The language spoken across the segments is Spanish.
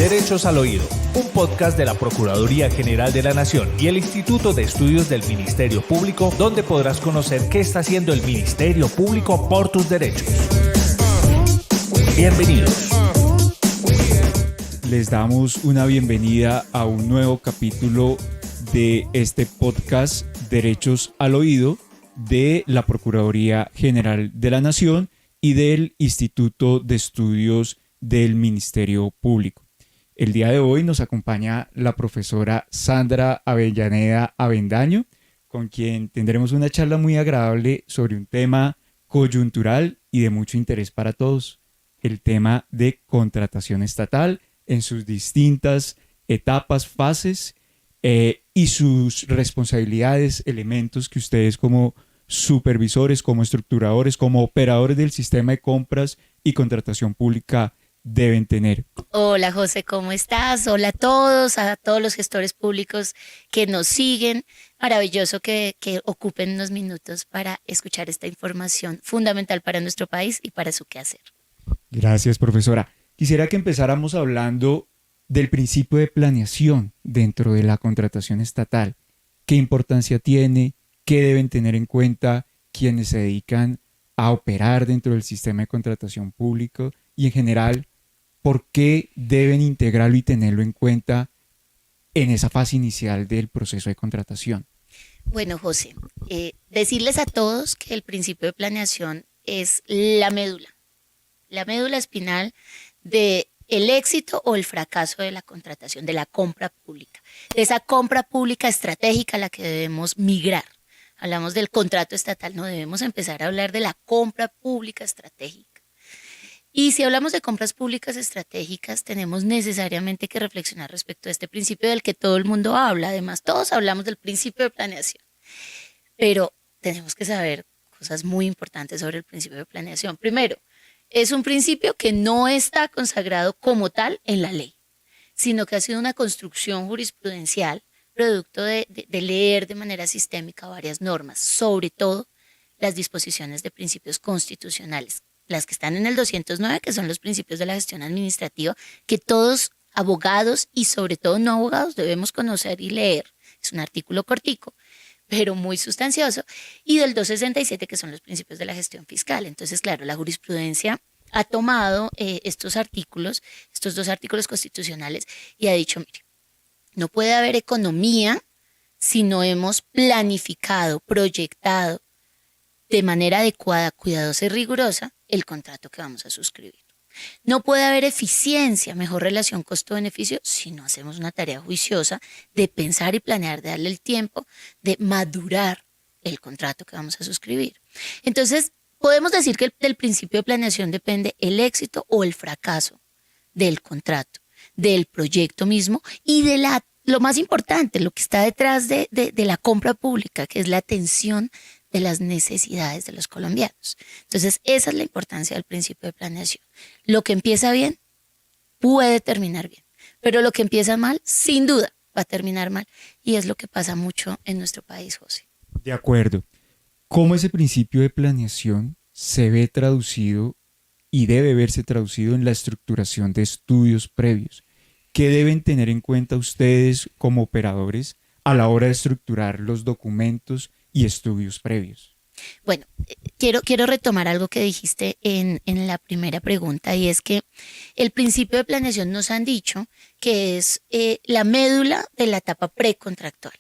Derechos al Oído, un podcast de la Procuraduría General de la Nación y el Instituto de Estudios del Ministerio Público, donde podrás conocer qué está haciendo el Ministerio Público por tus derechos. Bienvenidos. Les damos una bienvenida a un nuevo capítulo de este podcast Derechos al Oído de la Procuraduría General de la Nación y del Instituto de Estudios del Ministerio Público. El día de hoy nos acompaña la profesora Sandra Avellaneda Avendaño, con quien tendremos una charla muy agradable sobre un tema coyuntural y de mucho interés para todos, el tema de contratación estatal en sus distintas etapas, fases y sus responsabilidades, elementos que ustedes como supervisores, como estructuradores, como operadores del sistema de compras y contratación pública deben tener. Hola José, ¿cómo estás? Hola a todos los gestores públicos que nos siguen. Maravilloso que ocupen unos minutos para escuchar esta información fundamental para nuestro país y para su quehacer. Gracias, profesora. Quisiera que empezáramos hablando del principio de planeación dentro de la contratación estatal. ¿Qué importancia tiene? ¿Qué deben tener en cuenta quienes se dedican a operar dentro del sistema de contratación público? Y en general, ¿por qué deben integrarlo y tenerlo en cuenta en esa fase inicial del proceso de contratación? Bueno, José, decirles a todos que el principio de planeación es la médula espinal de el éxito o el fracaso de la contratación, de la compra pública, de esa compra pública estratégica a la que debemos migrar. Hablamos del contrato estatal, no debemos empezar a hablar de la compra pública estratégica. Y si hablamos de compras públicas estratégicas, tenemos necesariamente que reflexionar respecto a este principio del que todo el mundo habla. Además, todos hablamos del principio de planeación, pero tenemos que saber cosas muy importantes sobre el principio de planeación. Primero, es un principio que no está consagrado como tal en la ley, sino que ha sido una construcción jurisprudencial producto de leer de manera sistémica varias normas, sobre todo las disposiciones de principios constitucionales, las que están en el 209, que son los principios de la gestión administrativa, que todos abogados y sobre todo no abogados debemos conocer y leer. Es un artículo cortico, pero muy sustancioso, y del 267, que son los principios de la gestión fiscal. Entonces, claro, la jurisprudencia ha tomado estos dos artículos constitucionales y ha dicho, mire, no puede haber economía si no hemos planificado, proyectado de manera adecuada, cuidadosa y rigurosa el contrato que vamos a suscribir. No puede haber eficiencia, mejor relación costo-beneficio si no hacemos una tarea juiciosa de pensar y planear, de darle el tiempo de madurar el contrato que vamos a suscribir. Entonces, podemos decir que del principio de planeación depende el éxito o el fracaso del contrato, del proyecto mismo y de lo más importante, lo que está detrás de la compra pública, que es la atención de las necesidades de los colombianos. Entonces, esa es la importancia del principio de planeación. Lo que empieza bien puede terminar bien, pero lo que empieza mal, sin duda, va a terminar mal. Y es lo que pasa mucho en nuestro país, José. De acuerdo. ¿Cómo ese principio de planeación se ve traducido y debe verse traducido en la estructuración de estudios previos? ¿Qué deben tener en cuenta ustedes como operadores a la hora de estructurar los documentos y estudios previos? Bueno, quiero retomar algo que dijiste en la primera pregunta, y es que el principio de planeación nos han dicho que es la médula de la etapa precontractual.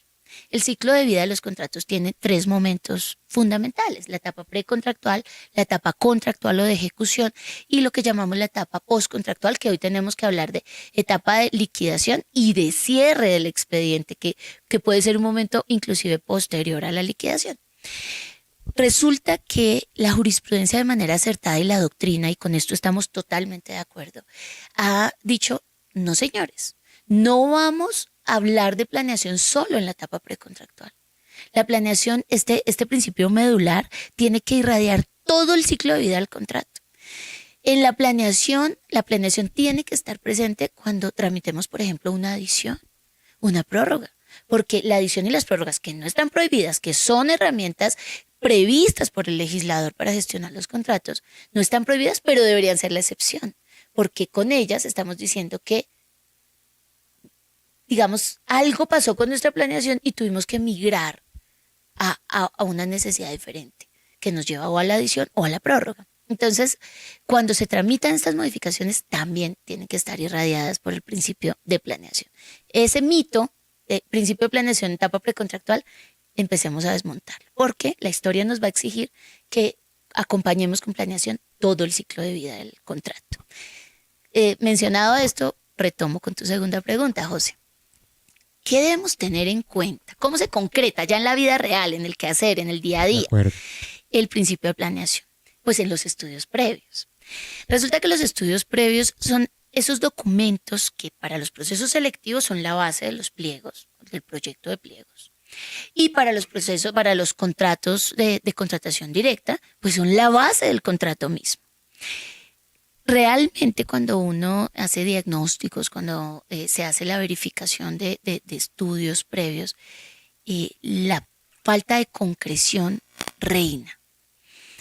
El ciclo de vida de los contratos tiene 3 momentos fundamentales: la etapa precontractual, la etapa contractual o de ejecución y lo que llamamos la etapa postcontractual, que hoy tenemos que hablar de etapa de liquidación y de cierre del expediente, que puede ser un momento inclusive posterior a la liquidación. Resulta que la jurisprudencia, de manera acertada, y la doctrina, y con esto estamos totalmente de acuerdo, ha dicho, no señores, no vamos a hablar de planeación solo en la etapa precontractual. La planeación, este principio medular, tiene que irradiar todo el ciclo de vida del contrato. En la planeación tiene que estar presente cuando tramitemos, por ejemplo, una adición, una prórroga, porque la adición y las prórrogas, que no están prohibidas, que son herramientas previstas por el legislador para gestionar los contratos, no están prohibidas, pero deberían ser la excepción, porque con ellas estamos diciendo que digamos, algo pasó con nuestra planeación y tuvimos que migrar a una necesidad diferente que nos lleva o a la adición o a la prórroga. Entonces, cuando se tramitan estas modificaciones, también tienen que estar irradiadas por el principio de planeación. Ese mito de principio de planeación en etapa precontractual, empecemos a desmontarlo, porque la historia nos va a exigir que acompañemos con planeación todo el ciclo de vida del contrato. Mencionado esto, retomo con tu segunda pregunta, José. ¿Qué debemos tener en cuenta? ¿Cómo se concreta ya en la vida real, en el quehacer, en el día a día, el principio de planeación? Pues en los estudios previos. Resulta que los estudios previos son esos documentos que para los procesos selectivos son la base de los pliegos, del proyecto de pliegos. Y para los procesos, para los contratos de contratación directa, pues son la base del contrato mismo. Realmente cuando uno hace diagnósticos, cuando se hace la verificación de estudios previos, la falta de concreción reina.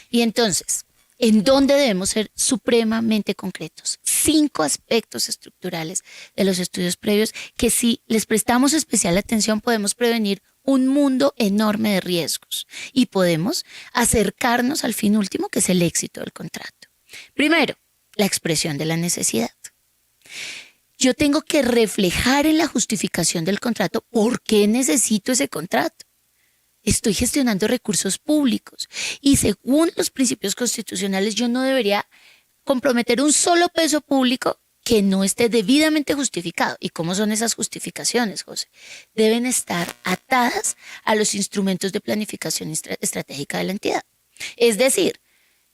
Y entonces, ¿en dónde debemos ser supremamente concretos? 5 aspectos estructurales de los estudios previos que si les prestamos especial atención podemos prevenir un mundo enorme de riesgos y podemos acercarnos al fin último, que es el éxito del contrato. Primero, la expresión de la necesidad. Yo tengo que reflejar en la justificación del contrato por qué necesito ese contrato. Estoy gestionando recursos públicos y según los principios constitucionales yo no debería comprometer un solo peso público que no esté debidamente justificado. ¿Y cómo son esas justificaciones, José? Deben estar atadas a los instrumentos de planificación estratégica de la entidad. Es decir,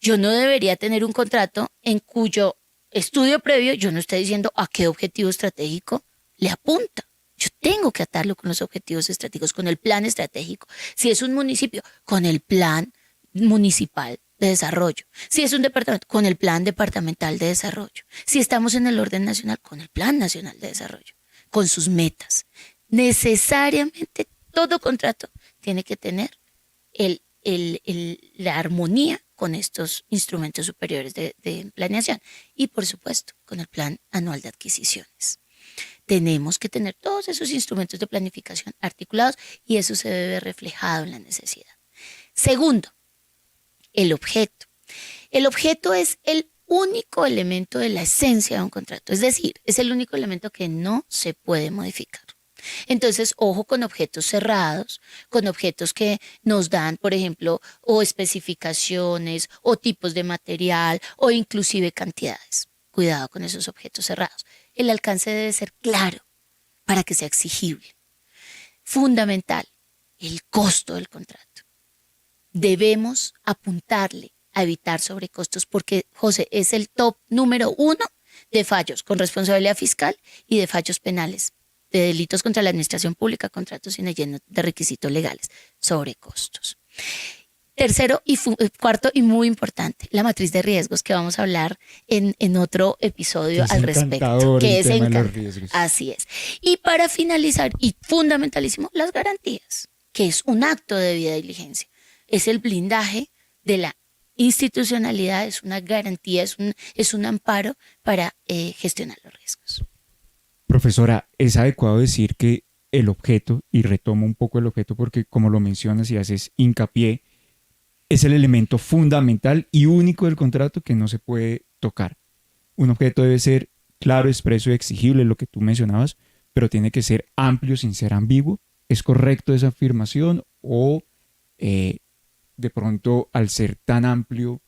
yo no debería tener un contrato en cuyo estudio previo yo no esté diciendo a qué objetivo estratégico le apunta. Yo tengo que atarlo con los objetivos estratégicos, con el plan estratégico. Si es un municipio, con el plan municipal de desarrollo. Si es un departamento, con el plan departamental de desarrollo. Si estamos en el orden nacional, con el plan nacional de desarrollo, con sus metas. Necesariamente todo contrato tiene que tener la armonía con estos instrumentos superiores de planeación y, por supuesto, con el plan anual de adquisiciones. Tenemos que tener todos esos instrumentos de planificación articulados y eso se debe reflejado en la necesidad. Segundo, el objeto. El objeto es el único elemento de la esencia de un contrato, es decir, es el único elemento que no se puede modificar. Entonces, ojo con objetos cerrados, con objetos que nos dan, por ejemplo, o especificaciones, o tipos de material, o inclusive cantidades. Cuidado con esos objetos cerrados. El alcance debe ser claro para que sea exigible. Fundamental, el costo del contrato. Debemos apuntarle a evitar sobrecostos porque, José, es el top número 1 de fallos con responsabilidad fiscal y de fallos penales, de delitos contra la administración pública, contratos sin lleno de requisitos legales, sobrecostos. Tercero y cuarto y muy importante, la matriz de riesgos que vamos a hablar en otro episodio al respecto. Que es encantador. Así es. Y para finalizar, y fundamentalísimo, las garantías, que es un acto de debida diligencia. Es el blindaje de la institucionalidad, es una garantía, es un amparo para gestionar los riesgos. Profesora, es adecuado decir que el objeto, y retomo un poco el objeto porque como lo mencionas y haces hincapié, es el elemento fundamental y único del contrato que no se puede tocar. Un objeto debe ser claro, expreso y exigible, lo que tú mencionabas, pero tiene que ser amplio sin ser ambiguo. ¿Es correcto esa afirmación o de pronto al ser tan amplio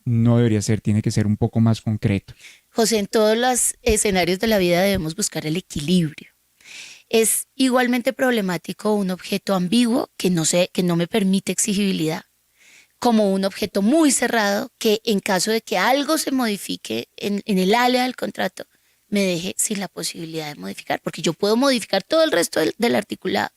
no debería ser, tiene que ser un poco más concreto? José, en todos los escenarios de la vida debemos buscar el equilibrio. Es igualmente problemático un objeto ambiguo que no me permite exigibilidad, como un objeto muy cerrado que en caso de que algo se modifique en el área del contrato, me deje sin la posibilidad de modificar, porque yo puedo modificar todo el resto del articulado,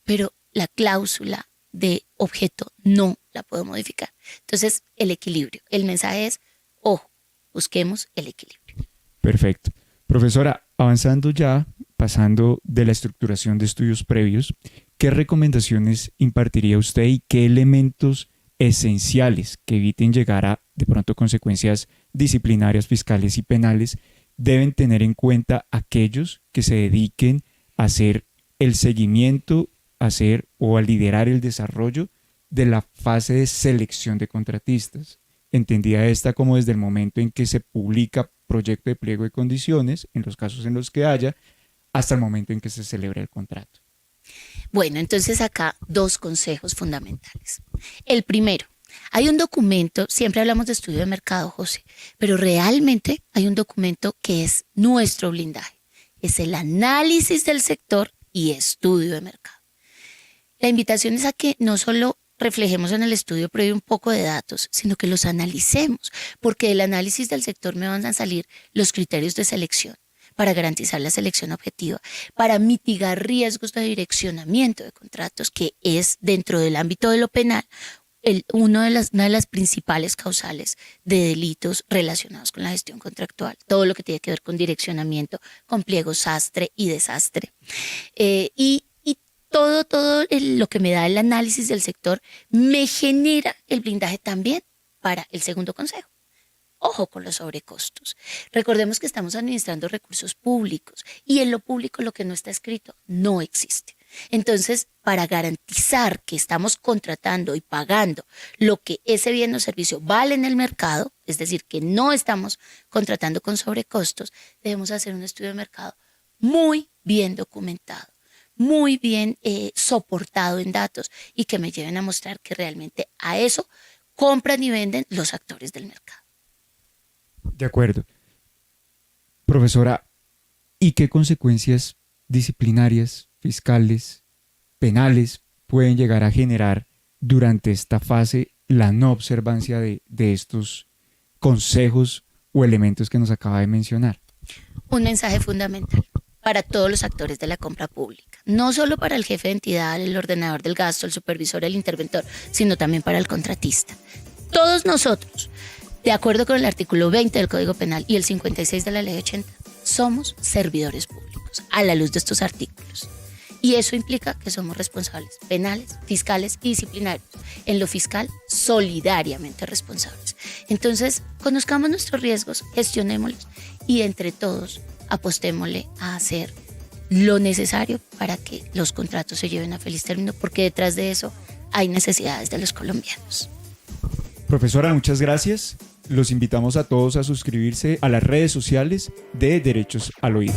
pero la cláusula de objeto no la puedo modificar. Entonces, el equilibrio. El mensaje es, ojo, busquemos el equilibrio. Perfecto. Profesora, avanzando ya, pasando de la estructuración de estudios previos, ¿qué recomendaciones impartiría usted y qué elementos esenciales que eviten llegar a, de pronto, consecuencias disciplinarias, fiscales y penales deben tener en cuenta aquellos que se dediquen hacer el seguimiento, a liderar el desarrollo de la fase de selección de contratistas. Entendida esta como desde el momento en que se publica proyecto de pliego de condiciones, en los casos en los que haya, hasta el momento en que se celebra el contrato. Bueno, entonces acá 2 consejos fundamentales. El primero, hay un documento, siempre hablamos de estudio de mercado, José, pero realmente hay un documento que es nuestro blindaje. Es el análisis del sector y estudio de mercado. La invitación es a que no solo reflejemos en el estudio previo un poco de datos, sino que los analicemos, porque del análisis del sector me van a salir los criterios de selección para garantizar la selección objetiva, para mitigar riesgos de direccionamiento de contratos, que es dentro del ámbito de lo penal una de las principales causales de delitos relacionados con la gestión contractual, todo lo que tiene que ver con direccionamiento, con pliego sastre y desastre. Y todo lo que me da el análisis del sector me genera el blindaje también para el segundo consejo. Ojo con los sobrecostos. Recordemos que estamos administrando recursos públicos y en lo público lo que no está escrito no existe. Entonces, para garantizar que estamos contratando y pagando lo que ese bien o servicio vale en el mercado, es decir, que no estamos contratando con sobrecostos, debemos hacer un estudio de mercado muy bien documentado, muy bien soportado en datos y que me lleven a mostrar que realmente a eso compran y venden los actores del mercado. De acuerdo. Profesora, ¿y qué consecuencias disciplinarias, fiscales, penales pueden llegar a generar durante esta fase la no observancia de estos consejos o elementos que nos acaba de mencionar? Un mensaje fundamental para todos los actores de la compra pública, no solo para el jefe de entidad, el ordenador del gasto, el supervisor, el interventor, sino también para el contratista. Todos nosotros, de acuerdo con el artículo 20 del Código Penal y el 56 de la Ley 80, somos servidores públicos a la luz de estos artículos. Y eso implica que somos responsables penales, fiscales y disciplinarios. En lo fiscal, solidariamente responsables. Entonces, conozcamos nuestros riesgos, gestionémoslos y entre todos apostémosle a hacer lo necesario para que los contratos se lleven a feliz término, porque detrás de eso hay necesidades de los colombianos. Profesora, muchas gracias. Los invitamos a todos a suscribirse a las redes sociales de Derechos al Oído.